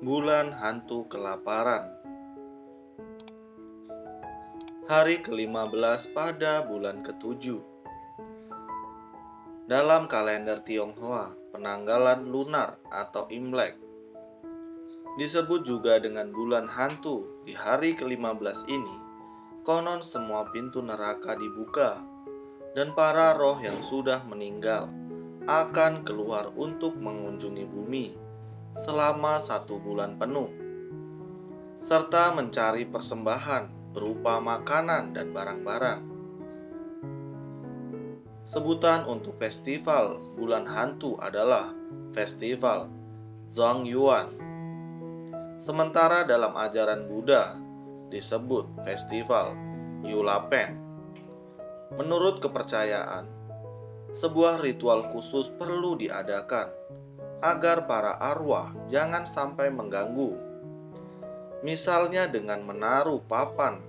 Bulan hantu kelaparan. Hari ke-15 pada bulan ke-7. Dalam kalender Tionghoa, penanggalan lunar atau Imlek disebut juga dengan bulan hantu. Di hari ke-15 ini, konon semua pintu neraka dibuka dan para roh yang sudah meninggal akan keluar untuk mengunjungi bumi selama 1 bulan penuh, serta mencari persembahan berupa makanan dan barang-barang. Sebutan untuk festival bulan hantu adalah Festival Zhongyuan. Sementara dalam ajaran Buddha disebut Festival Yulapen. Menurut kepercayaan, sebuah ritual khusus perlu diadakan agar para arwah jangan sampai mengganggu. Misalnya dengan menaruh papan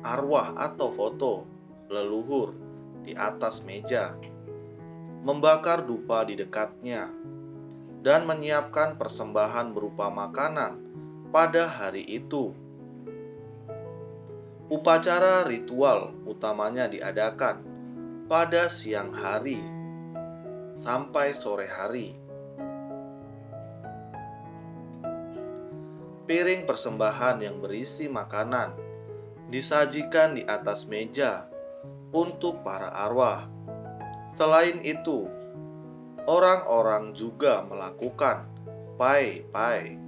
arwah atau foto leluhur di atas meja, membakar dupa di dekatnya, dan menyiapkan persembahan berupa makanan pada hari itu. Upacara ritual utamanya diadakan pada siang hari sampai sore hari. Piring persembahan yang berisi makanan disajikan di atas meja untuk para arwah. Selain itu, orang-orang juga melakukan pai-pai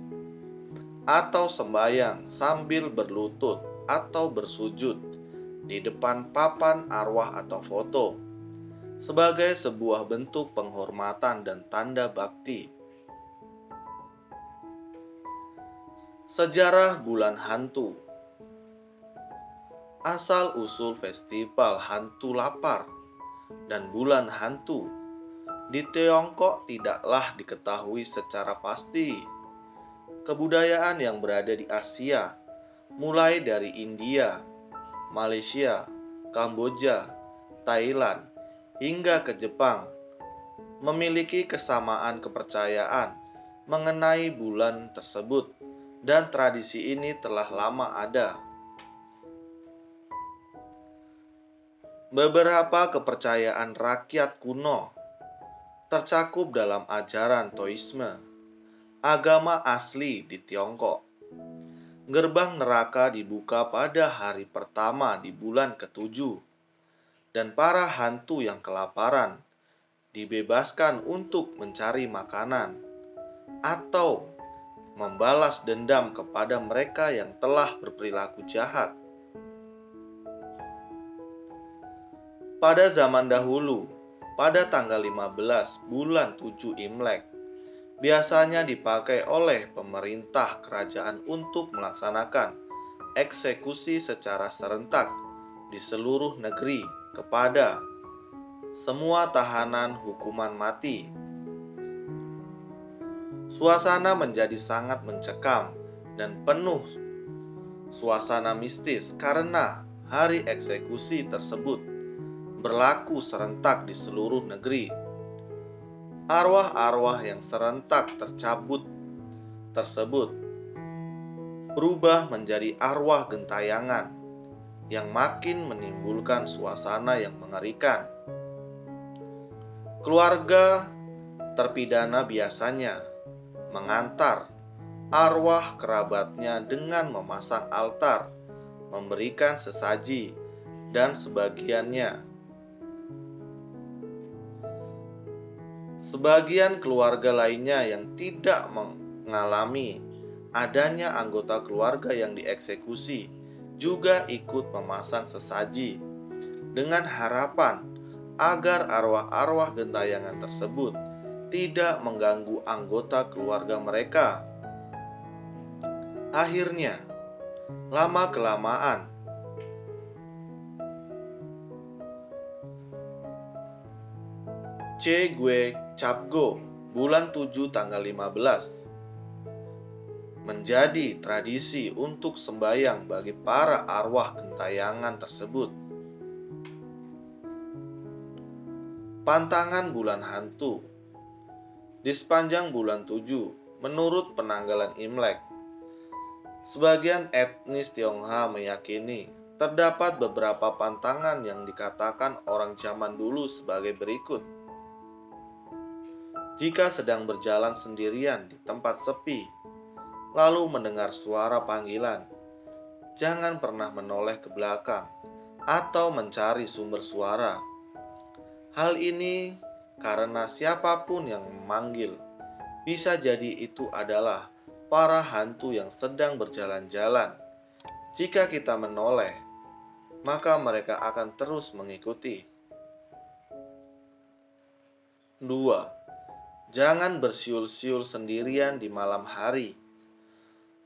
atau sembahyang sambil berlutut atau bersujud di depan papan arwah atau foto sebagai sebuah bentuk penghormatan dan tanda bakti. Sejarah bulan hantu. Asal-usul festival hantu lapar dan bulan hantu di Tiongkok tidaklah diketahui secara pasti. Kebudayaan yang berada di Asia, mulai dari India, Malaysia, Kamboja, Thailand, hingga ke Jepang, memiliki kesamaan kepercayaan mengenai bulan tersebut, dan tradisi ini telah lama ada. Beberapa kepercayaan rakyat kuno tercakup dalam ajaran Taoisme, agama asli di Tiongkok. Gerbang neraka dibuka pada hari pertama di bulan ke-7, dan para hantu yang kelaparan dibebaskan untuk mencari makanan atau membalas dendam kepada mereka yang telah berperilaku jahat. Pada zaman dahulu, pada tanggal 15 bulan 7 Imlek, biasanya dipakai oleh pemerintah kerajaan untuk melaksanakan eksekusi secara serentak di seluruh negeri kepada semua tahanan hukuman mati. Suasana menjadi sangat mencekam dan penuh suasana mistis karena hari eksekusi tersebut berlaku serentak di seluruh negeri. Arwah-arwah yang serentak tercabut tersebut berubah menjadi arwah gentayangan yang makin menimbulkan suasana yang mengerikan. Keluarga terpidana biasanya mengantar arwah kerabatnya dengan memasang altar, memberikan sesaji, dan sebagian keluarga lainnya yang tidak mengalami adanya anggota keluarga yang dieksekusi juga ikut memasang sesaji dengan harapan agar arwah-arwah gentayangan tersebut tidak mengganggu anggota keluarga mereka. Akhirnya, lama-kelamaan, Gue Capgo bulan 7 tanggal 15 menjadi tradisi untuk sembahyang bagi para arwah gentayangan tersebut. Pantangan bulan hantu. Di sepanjang bulan 7, menurut penanggalan Imlek. Sebagian etnis Tionghoa meyakini terdapat beberapa pantangan yang dikatakan orang zaman dulu sebagai berikut. Jika sedang berjalan sendirian di tempat sepi, lalu mendengar suara panggilan, jangan pernah menoleh ke belakang atau mencari sumber suara. Hal ini karena siapapun yang memanggil, bisa jadi itu adalah para hantu yang sedang berjalan-jalan. Jika kita menoleh, maka mereka akan terus mengikuti. 2. Jangan bersiul-siul sendirian di malam hari.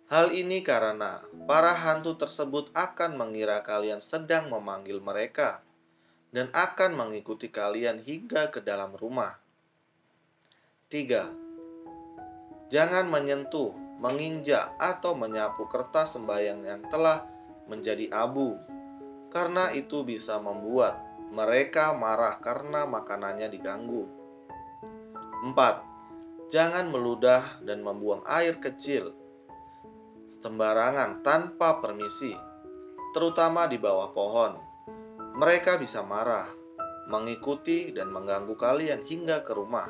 Hal ini karena para hantu tersebut akan mengira kalian sedang memanggil mereka dan akan mengikuti kalian hingga ke dalam rumah. 3. Jangan menyentuh, menginjak, atau menyapu kertas sembahyang yang telah menjadi abu, karena itu bisa membuat mereka marah karena makanannya diganggu. 4. Jangan meludah dan membuang air kecil sembarangan tanpa permisi, terutama di bawah pohon. Mereka bisa marah, mengikuti, dan mengganggu kalian hingga ke rumah.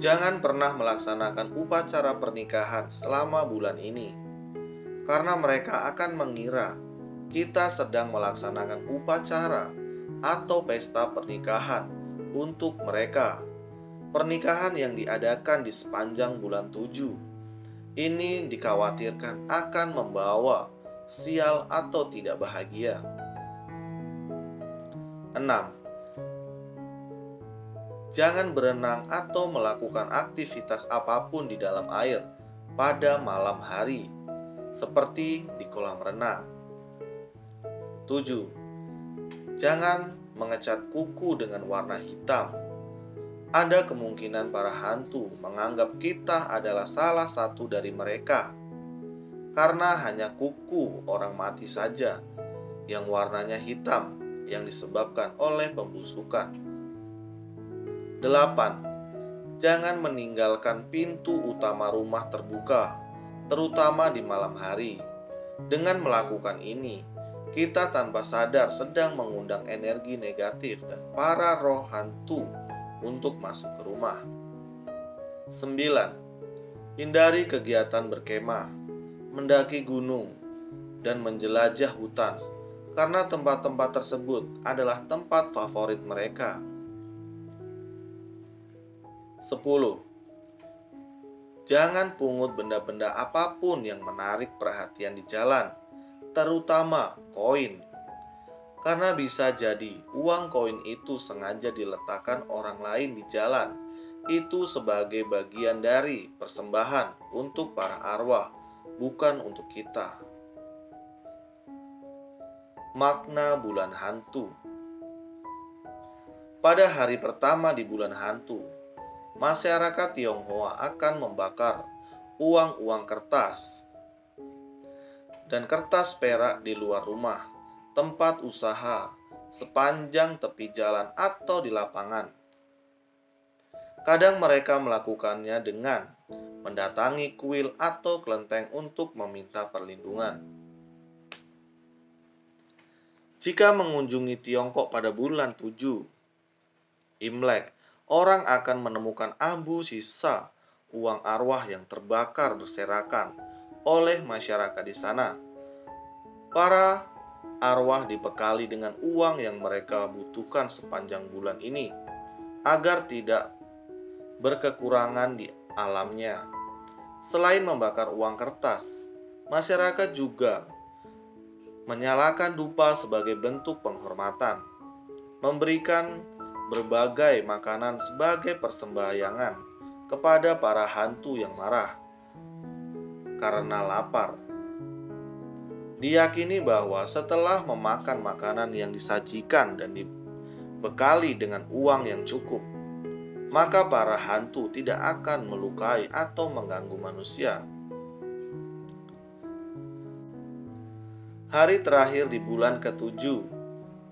Jangan pernah melaksanakan upacara pernikahan selama bulan ini, karena mereka akan mengira kita sedang melaksanakan upacara atau pesta pernikahan untuk mereka. Pernikahan yang diadakan di sepanjang bulan 7 ini dikhawatirkan akan membawa sial atau tidak bahagia. 6. Jangan berenang atau melakukan aktivitas apapun di dalam air pada malam hari, seperti di kolam renang. 7. Jangan mengecat kuku dengan warna hitam. Ada kemungkinan para hantu menganggap kita adalah salah satu dari mereka, karena hanya kuku orang mati saja yang warnanya hitam yang disebabkan oleh pembusukan. 8. Jangan meninggalkan pintu utama rumah terbuka, terutama di malam hari. Dengan melakukan ini, kita tanpa sadar sedang mengundang energi negatif dan para roh hantu untuk masuk ke rumah. 9. Hindari kegiatan berkemah, mendaki gunung, dan menjelajah hutan, karena tempat-tempat tersebut adalah tempat favorit mereka. 10. Jangan pungut benda-benda apapun yang menarik perhatian di jalan, terutama koin, karena bisa jadi uang koin itu sengaja diletakkan orang lain di jalan. Itu sebagai bagian dari persembahan untuk para arwah, bukan untuk kita. Makna bulan hantu. Pada hari pertama di bulan hantu, masyarakat Tionghoa akan membakar uang-uang kertas dan kertas perak di luar rumah, tempat usaha, sepanjang tepi jalan atau di lapangan. Kadang mereka melakukannya dengan mendatangi kuil atau kelenteng untuk meminta perlindungan. Jika mengunjungi Tiongkok pada bulan 7, Imlek, orang akan menemukan abu sisa uang arwah yang terbakar berserakan oleh masyarakat di sana. Para arwah dibekali dengan uang yang mereka butuhkan sepanjang bulan ini, agar tidak berkekurangan di alamnya. Selain membakar uang kertas, masyarakat juga menyalakan dupa sebagai bentuk penghormatan, memberikan berbagai makanan sebagai persembahyangan kepada para hantu yang marah karena lapar. Diyakini bahwa setelah memakan makanan yang disajikan dan dibekali dengan uang yang cukup, maka para hantu tidak akan melukai atau mengganggu manusia. Hari terakhir di bulan ke-7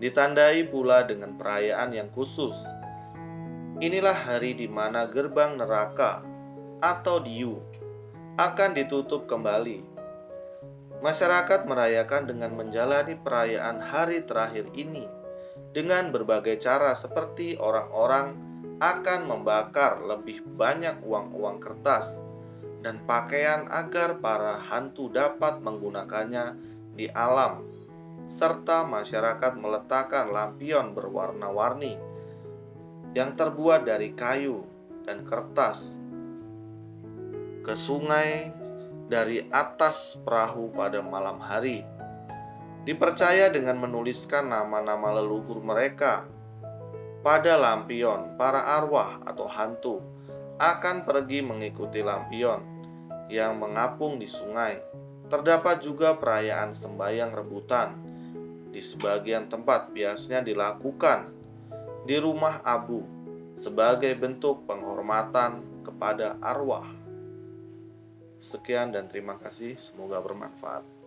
ditandai pula dengan perayaan yang khusus. Inilah hari di mana gerbang neraka atau Diu akan ditutup kembali. Masyarakat merayakan dengan menjalani perayaan hari terakhir ini dengan berbagai cara, seperti orang-orang akan membakar lebih banyak uang-uang kertas dan pakaian agar para hantu dapat menggunakannya di alam, serta masyarakat meletakkan lampion berwarna-warni yang terbuat dari kayu dan kertas ke sungai dari atas perahu pada malam hari. Dipercaya dengan menuliskan nama-nama leluhur mereka pada lampion, para arwah atau hantu akan pergi mengikuti lampion yang mengapung di sungai. Terdapat juga perayaan sembahyang rebutan di sebagian tempat, biasanya dilakukan di rumah abu sebagai bentuk penghormatan kepada arwah. Sekian dan terima kasih, semoga bermanfaat.